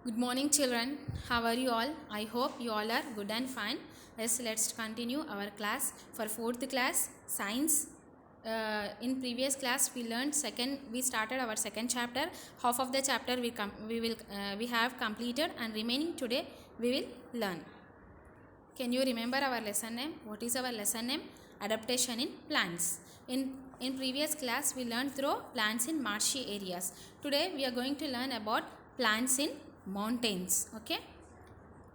Good morning, children. How are you all? I hope you all are good and fine. Yes, let's continue our class for fourth class science. In previous class, we started our second chapter. Half of the chapter we have completed, and remaining today we will learn. Can you remember our lesson name? What is our lesson name? Adaptation in plants. In previous class, we learned through plants in marshy areas. Today, we are going to learn about plants in mountains. Okay.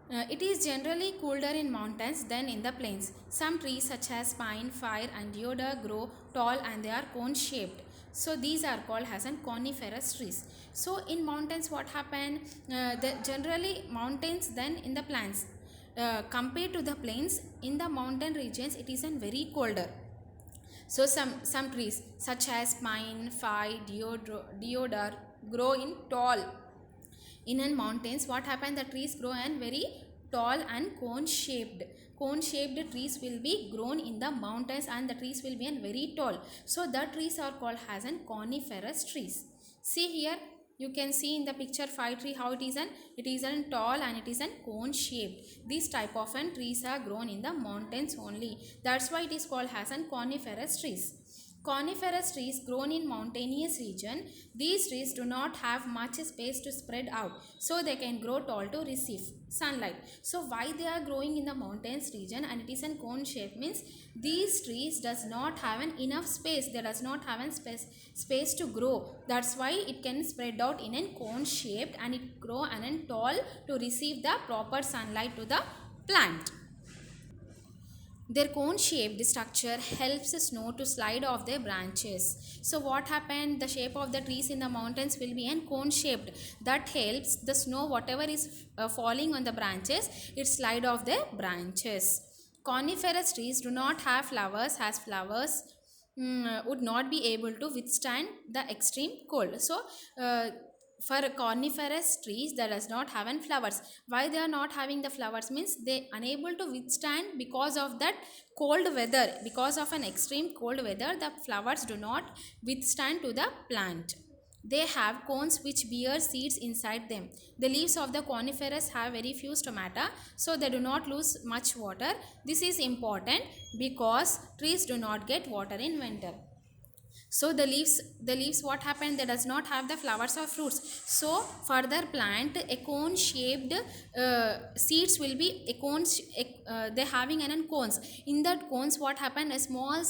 It is generally colder in mountains than in the plains. Some trees such as pine, fir and deodar grow tall and they are cone shaped. So these are called as an coniferous trees. So in mountains what happen? Generally mountains than in the plains. Compared to the plains, in the mountain regions it is very colder. So some trees such as pine, fir, deodar grow in tall. In mountains what happen, the trees grow and very tall and cone shaped trees will be grown in the mountains, and the trees will be very tall. So the trees are called as an coniferous trees. See here, you can see in the picture fir tree how it is an tall and it is an cone shaped. These type of trees are grown in the mountains only. That's why it is called as an coniferous trees. Coniferous trees grown in mountainous region. These trees do not have much space to spread out, so they can grow tall to receive sunlight. So why they are growing in the mountains region and it is in cone shape means these trees does not have enough space. They does not have space to grow. That's why it can spread out in a cone shaped and it grow and tall to receive the proper sunlight to the plant. Their cone shaped structure helps snow to slide off their branches. So what happened? The shape of the trees in the mountains will be cone shaped. That helps the snow, whatever is falling on the branches, it slide off their branches. Coniferous trees do not have flowers, as flowers would not be able to withstand the extreme cold. So for coniferous trees that does not have flowers. Why they are not having the flowers means they unable to withstand because of that cold weather. Because of an extreme cold weather, the flowers do not withstand to the plant. They have cones which bear seeds inside them. The leaves of the coniferous have very few stomata, so they do not lose much water. This is important because trees do not get water in winter. So the leaves what happened, they does not have the flowers or fruits. So further plant a cone shaped seeds will be a cones, they having an cones. In that cones what happened, a small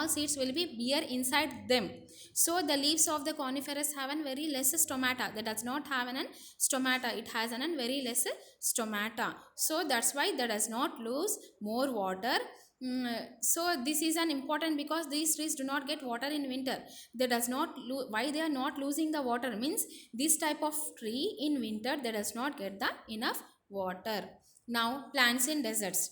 seeds will be bear inside them. So the leaves of the coniferous have a very less stomata. That does not have an stomata, it has an very less stomata. So that's why that does not lose more water. So this is an important because these trees do not get water in winter. They does not why they are not losing the water means this type of tree in winter they does not get the enough water. Now plants in deserts.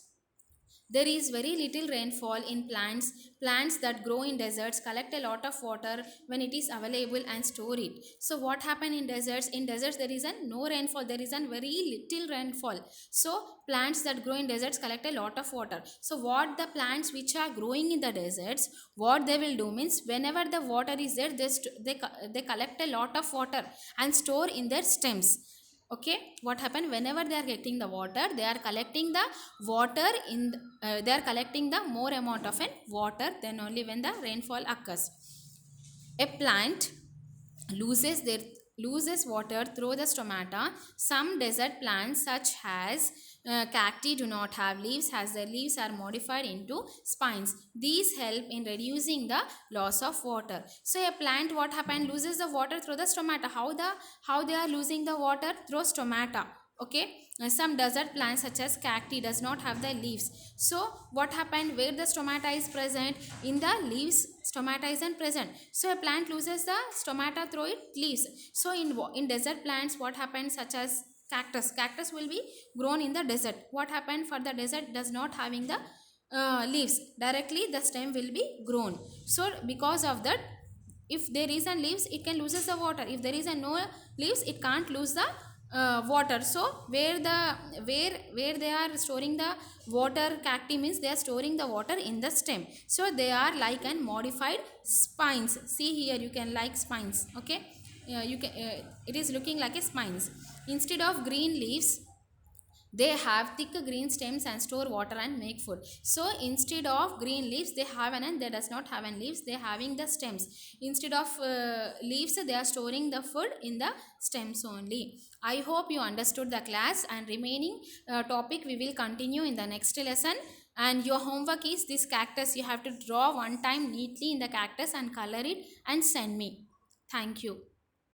There is very little rainfall in plants. Plants that grow in deserts collect a lot of water when it is available and store it. So what happen in deserts? In deserts there is no rainfall. There is very little rainfall. So plants that grow in deserts collect a lot of water. So what the plants which are growing in the deserts, what they will do means whenever the water is there, they collect a lot of water and store in their stems. Okay, what happened, whenever they are getting the water, they are collecting the water they are collecting the more amount of water than only when the rainfall occurs. A plant loses water through the stomata. Some desert plants such as cacti do not have leaves, as their leaves are modified into spines. These help in reducing the loss of water. So a plant what happened, loses the water through the stomata. How they are losing the water? Through stomata. Okay, some desert plants such as cacti does not have the leaves. So what happened, where the stomata is present, in the leaves stomata is present. So a plant loses the stomata through its leaves. So in desert plants what happens, such as cactus will be grown in the desert. What happened, for the desert does not having the leaves, directly the stem will be grown. So because of that, if there is a leaves it can loses the water. If there is a no leaves it can't lose the water. So where they are storing the water, cacti means they are storing the water in the stem. So they are like an modified spines. See here, you can like spines. Okay, it is looking like a spines. Instead of green leaves, they have thick green stems and store water and make food. So instead of green leaves, they have an, and they does not have an leaves, they having the stems. Instead of leaves, they are storing the food in the stems only. I hope you understood the class, and remaining topic we will continue in the next lesson. And your homework is this cactus. You have to draw one time neatly in the cactus and color it and send me. Thank you.